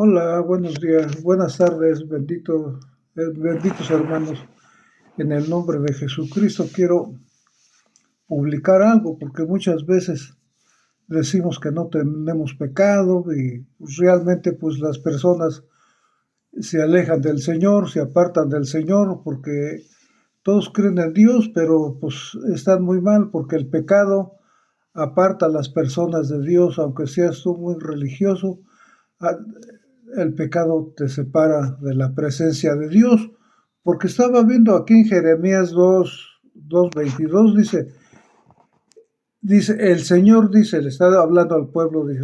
Hola, buenos días, buenas tardes, benditos hermanos. En el nombre de Jesucristo quiero publicar algo porque muchas veces decimos que no tenemos pecado y realmente pues las personas se alejan del Señor, se apartan del Señor porque todos creen en Dios, pero pues están muy mal porque el pecado aparta a las personas de Dios, aunque seas tú muy religioso. ah, el pecado te separa de la presencia de Dios, porque estaba viendo aquí en Jeremías 2:22, dice, el Señor dice, le está hablando al pueblo de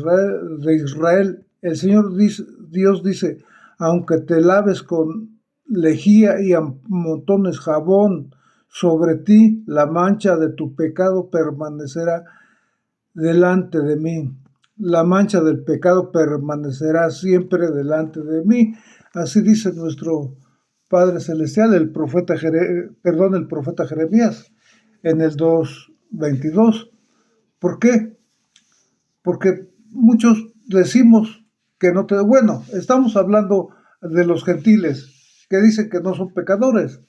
Israel, el Señor dice, Dios dice, aunque te laves con lejía y amontones jabón sobre ti, la mancha de tu pecado permanecerá delante de mí. La mancha del pecado permanecerá siempre delante de mí. Así dice nuestro Padre Celestial, el profeta Jeremías, en el 2:22. ¿Por qué? Porque muchos decimos que no te... Bueno, estamos hablando de los gentiles, que dicen que no son pecadores,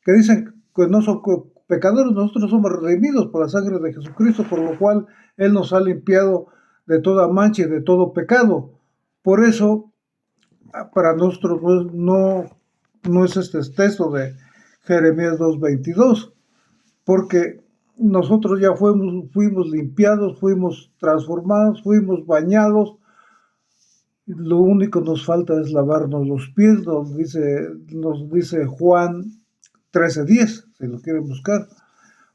que dicen que no son pecadores. Nosotros somos redimidos por la sangre de Jesucristo, por lo cual Él nos ha limpiado de toda mancha y de todo pecado. Por eso, para nosotros no es este texto de Jeremías 2:22, porque nosotros ya fuimos limpiados, fuimos transformados, fuimos bañados. Lo único que nos falta es lavarnos los pies, nos dice Juan 13:10, si lo quieren buscar.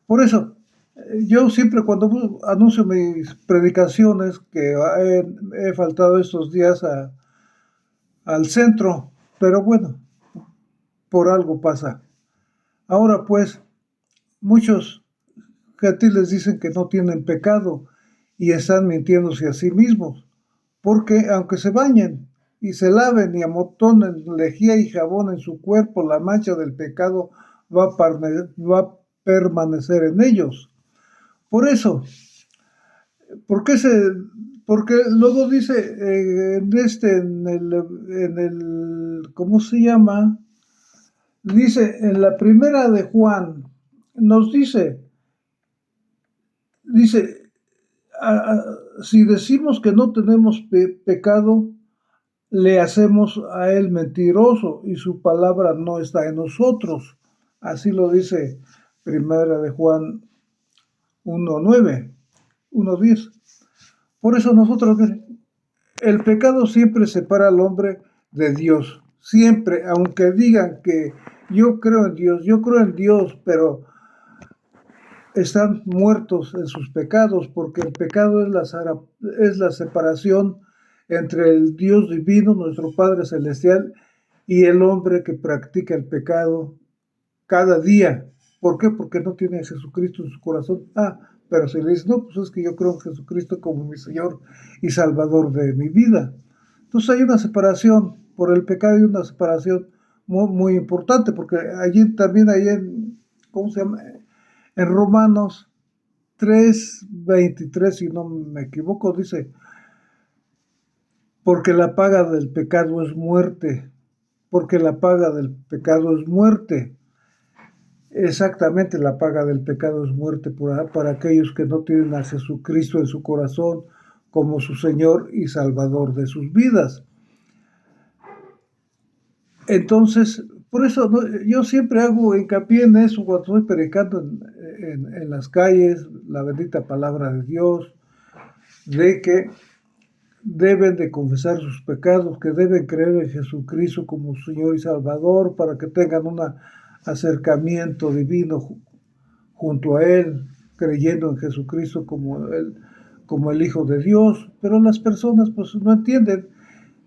Por eso, yo siempre cuando anuncio mis predicaciones, que he faltado estos días al centro, pero bueno, por algo pasa. Ahora pues, muchos gentiles dicen que no tienen pecado y están mintiéndose a sí mismos, porque aunque se bañen y se laven y amontonen lejía y jabón en su cuerpo, la mancha del pecado va a permanecer en ellos. Por eso, ¿por qué porque luego dice ¿cómo se llama? Dice en la primera de Juan, nos dice, si decimos que no tenemos pecado, le hacemos a él mentiroso y su palabra no está en nosotros. Así lo dice primera de Juan 1:9, 1:10. Por eso nosotros, el pecado siempre separa al hombre de Dios. Siempre, aunque digan que yo creo en Dios, pero están muertos en sus pecados, porque el pecado es la separación entre el Dios divino, nuestro Padre Celestial, y el hombre que practica el pecado cada día. ¿Por qué? Porque no tiene a Jesucristo en su corazón. Pero si le dices, no, pues es que yo creo en Jesucristo como mi Señor y Salvador de mi vida. Entonces hay una separación por el pecado y una separación muy, muy importante, porque allí también hay ¿cómo se llama? En Romanos 3:23, si no me equivoco, dice, porque la paga del pecado es muerte, porque la paga del pecado es muerte. Exactamente, la paga del pecado es muerte para aquellos que no tienen a Jesucristo en su corazón como su Señor y Salvador de sus vidas. Entonces, por eso yo siempre hago hincapié en eso cuando estoy predicando en las calles, la bendita palabra de Dios, de que deben de confesar sus pecados, que deben creer en Jesucristo como Señor y Salvador para que tengan un acercamiento divino junto a Él, creyendo en Jesucristo como el Hijo de Dios. Pero las personas pues no entienden.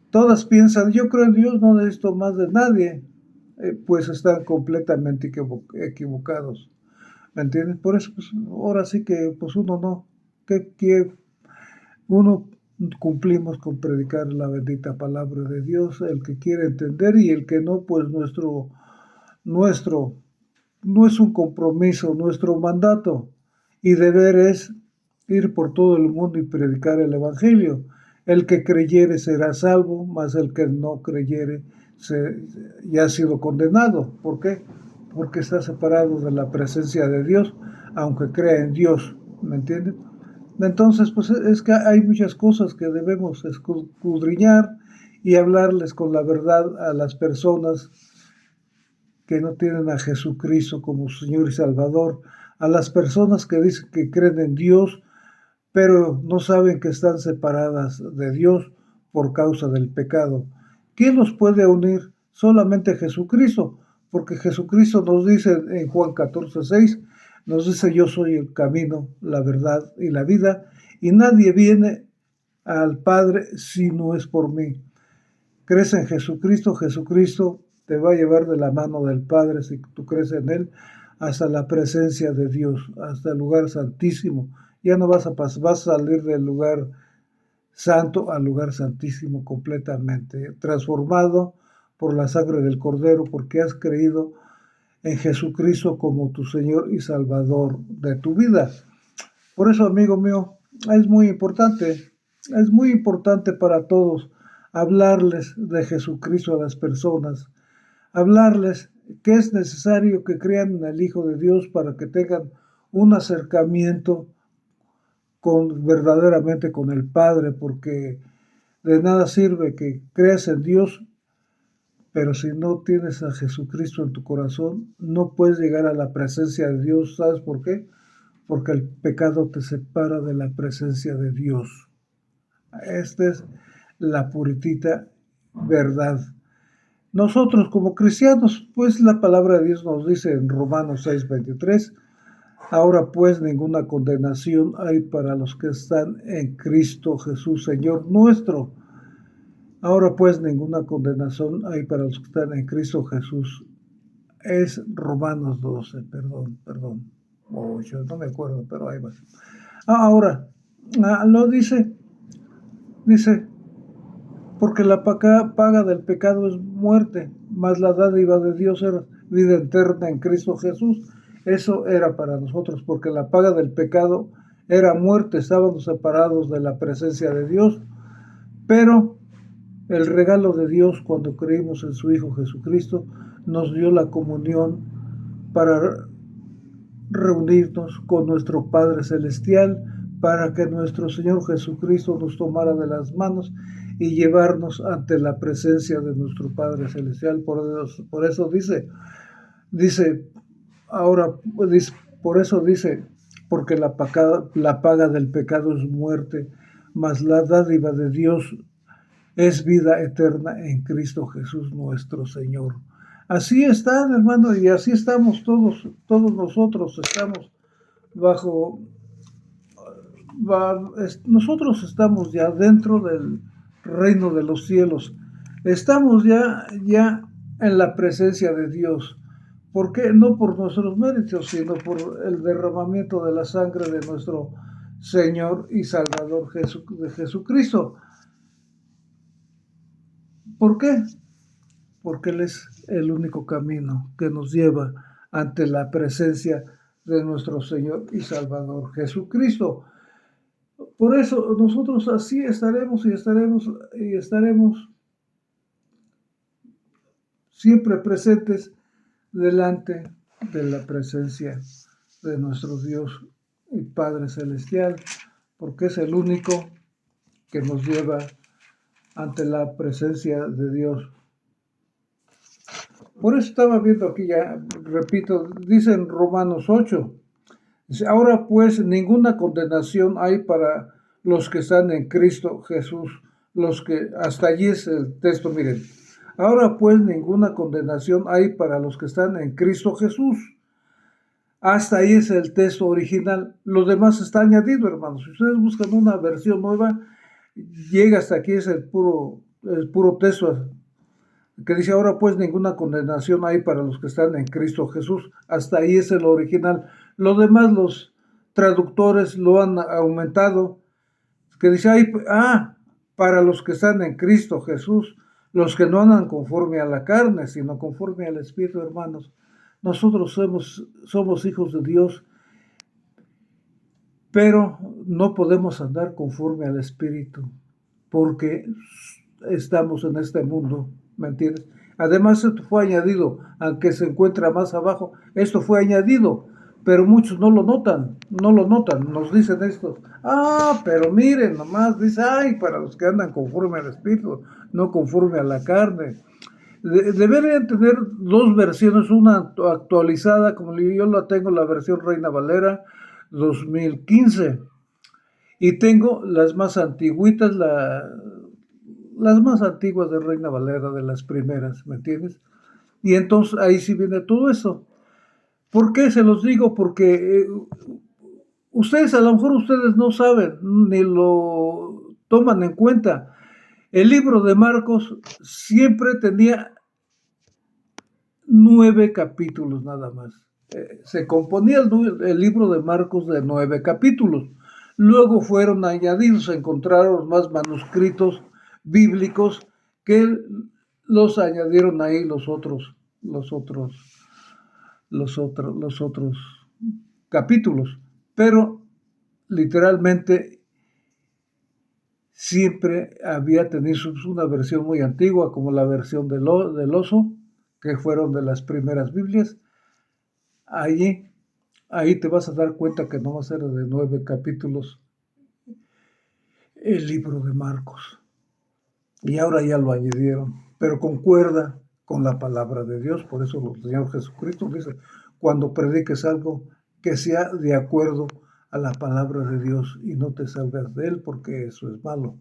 Todas piensan, yo creo en Dios, no necesito más de nadie. Pues están completamente equivocados. ¿Me entiendes? Por eso, pues, ahora sí que pues uno no. Que uno cumplimos con predicar la bendita palabra de Dios, el que quiere entender y el que no, pues nuestro no es un compromiso, nuestro mandato y deber es ir por todo el mundo y predicar el Evangelio. El que creyere será salvo, mas el que no creyere ya ha sido condenado. ¿Por qué? Porque está separado de la presencia de Dios, aunque crea en Dios. ¿Me entienden? Entonces, pues es que hay muchas cosas que debemos escudriñar y hablarles con la verdad a las personas que no tienen a Jesucristo como Señor y Salvador, a las personas que dicen que creen en Dios, pero no saben que están separadas de Dios por causa del pecado. ¿Quién los puede unir? Solamente Jesucristo, porque Jesucristo nos dice en Juan 14:6, nos dice: yo soy el camino, la verdad y la vida, y nadie viene al Padre si no es por mí. ¿Crees en Jesucristo? Jesucristo te va a llevar de la mano del Padre, si tú crees en Él, hasta la presencia de Dios, hasta el lugar santísimo. Ya no vas a salir del lugar santo al lugar santísimo completamente, transformado por la sangre del Cordero, porque has creído en Jesucristo como tu Señor y Salvador de tu vida. Por eso, amigo mío, es muy importante para todos hablarles de Jesucristo a las personas, hablarles que es necesario que crean en el Hijo de Dios para que tengan un acercamiento verdaderamente con el Padre, porque de nada sirve que creas en Dios, pero si no tienes a Jesucristo en tu corazón, no puedes llegar a la presencia de Dios. ¿Sabes por qué? Porque el pecado te separa de la presencia de Dios. Esta es la puritita verdad. Nosotros como cristianos, pues la palabra de Dios nos dice en Romanos 6:23, ahora pues ninguna condenación hay para los que están en Cristo Jesús, Señor nuestro. Ahora pues ninguna condenación hay para los que están en Cristo Jesús. Es Romanos 12, perdón. Yo no me acuerdo, pero ahí va. Ahora, lo dice, porque la paga del pecado es muerte, mas la dádiva de Dios era vida eterna en Cristo Jesús. Eso era para nosotros, porque la paga del pecado era muerte, estábamos separados de la presencia de Dios, pero el regalo de Dios cuando creímos en su Hijo Jesucristo nos dio la comunión para reunirnos con nuestro Padre Celestial, para que nuestro Señor Jesucristo nos tomara de las manos y llevarnos ante la presencia de nuestro Padre Celestial. Por eso dice, ahora, por eso dice, porque la paga del pecado es muerte, mas la dádiva de Dios es vida eterna en Cristo Jesús nuestro Señor. Así están, hermano, y así estamos todos nosotros estamos bajo, nosotros estamos ya dentro del reino de los cielos, estamos ya en la presencia de Dios. ¿Por qué? No por nuestros méritos, sino por el derramamiento de la sangre de nuestro Señor y Salvador de Jesucristo. ¿Por qué? Porque Él es el único camino que nos lleva ante la presencia de nuestro Señor y Salvador Jesucristo. Por eso nosotros así estaremos siempre presentes delante de la presencia de nuestro Dios y Padre Celestial, porque es el único que nos lleva ante la presencia de Dios. Por eso estaba viendo aquí, ya repito, dice en Romanos 8, dice, ahora pues ninguna condenación hay para los que están en Cristo Jesús, hasta allí es el texto, miren, ahora pues ninguna condenación hay para los que están en Cristo Jesús. Hasta ahí es el texto original, lo demás está añadido, hermanos. Si ustedes buscan una versión nueva, llega hasta aquí, es el puro texto que dice, ahora pues ninguna condenación hay para los que están en Cristo Jesús. Hasta ahí es el original. Lo demás los traductores lo han aumentado, que dice, para los que están en Cristo Jesús, los que no andan conforme a la carne, sino conforme al Espíritu, hermanos. Nosotros somos hijos de Dios, pero no podemos andar conforme al Espíritu. porque estamos en este mundo, ¿me entiendes? Además, esto fue añadido, aunque se encuentra más abajo, esto fue añadido, pero muchos no lo notan, no lo notan, nos dicen esto, pero miren, nomás dice, ay, para los que andan conforme al Espíritu, no conforme a la carne. Deberían tener dos versiones, una actualizada, como yo la tengo, la versión Reina Valera 2015, y tengo las más antiguitas, las más antiguas de Reina Valera, de las primeras, ¿me entiendes? Y entonces ahí sí viene todo eso. ¿Por qué se los digo? Porque ustedes, a lo mejor ustedes no saben, ni lo toman en cuenta. El libro de Marcos siempre tenía 9 capítulos nada más. Se componía el libro de Marcos de 9 capítulos. Luego fueron añadidos, se encontraron más manuscritos bíblicos que los añadieron ahí los otros capítulos. Pero literalmente siempre había tenido una versión muy antigua, como la versión del oso, que fueron de las primeras Biblias. Ahí te vas a dar cuenta que no va a ser de 9 capítulos el libro de Marcos. Y ahora ya lo añadieron, pero concuerda con la palabra de Dios. Por eso el Señor Jesucristo dice, cuando prediques algo, que sea de acuerdo a la palabra de Dios y no te salgas de él, porque eso es malo.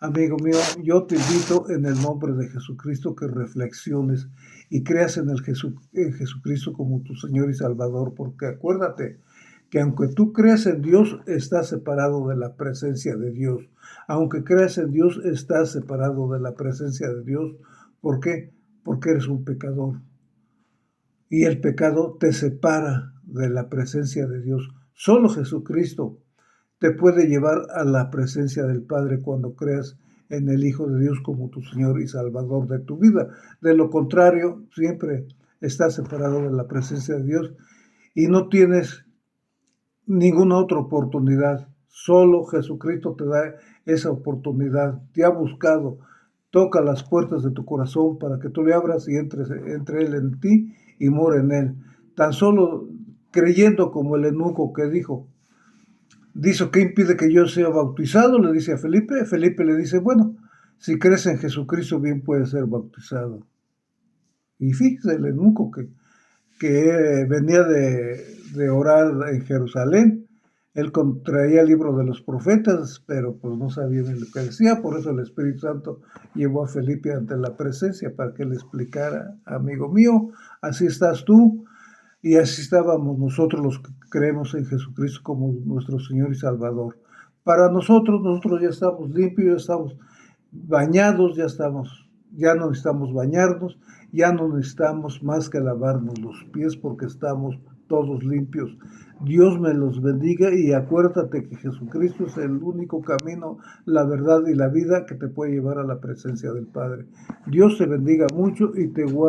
Amigo mío, yo te invito en el nombre de Jesucristo que reflexiones y creas en Jesucristo como tu Señor y Salvador, porque acuérdate que aunque tú creas en Dios, estás separado de la presencia de Dios. Aunque creas en Dios, estás separado de la presencia de Dios. ¿Por qué? Porque eres un pecador. Y el pecado te separa de la presencia de Dios. Solo Jesucristo te puede llevar a la presencia del Padre cuando creas en el Hijo de Dios como tu Señor y Salvador de tu vida. De lo contrario, siempre estás separado de la presencia de Dios y no tienes ninguna otra oportunidad. Solo Jesucristo te da esa oportunidad. Te ha buscado. Toca las puertas de tu corazón para que tú le abras y entre Él en ti y more en Él. Tan solo creyendo como el eunuco que dice, ¿qué impide que yo sea bautizado? Le dice a Felipe. Felipe le dice, bueno, si crees en Jesucristo, bien puedes ser bautizado. Y fíjese el eunuco que venía de orar en Jerusalén. Él traía el libro de los profetas, pero pues no sabía ni lo que decía, por eso el Espíritu Santo llevó a Felipe ante la presencia para que le explicara, amigo mío, así estás tú, y así estábamos nosotros los que creemos en Jesucristo como nuestro Señor y Salvador. Para nosotros ya estamos limpios, ya estamos bañados, ya no necesitamos bañarnos, ya no necesitamos más que lavarnos los pies porque estamos todos limpios. Dios me los bendiga y acuérdate que Jesucristo es el único camino, la verdad y la vida que te puede llevar a la presencia del Padre. Dios te bendiga mucho y te guarde.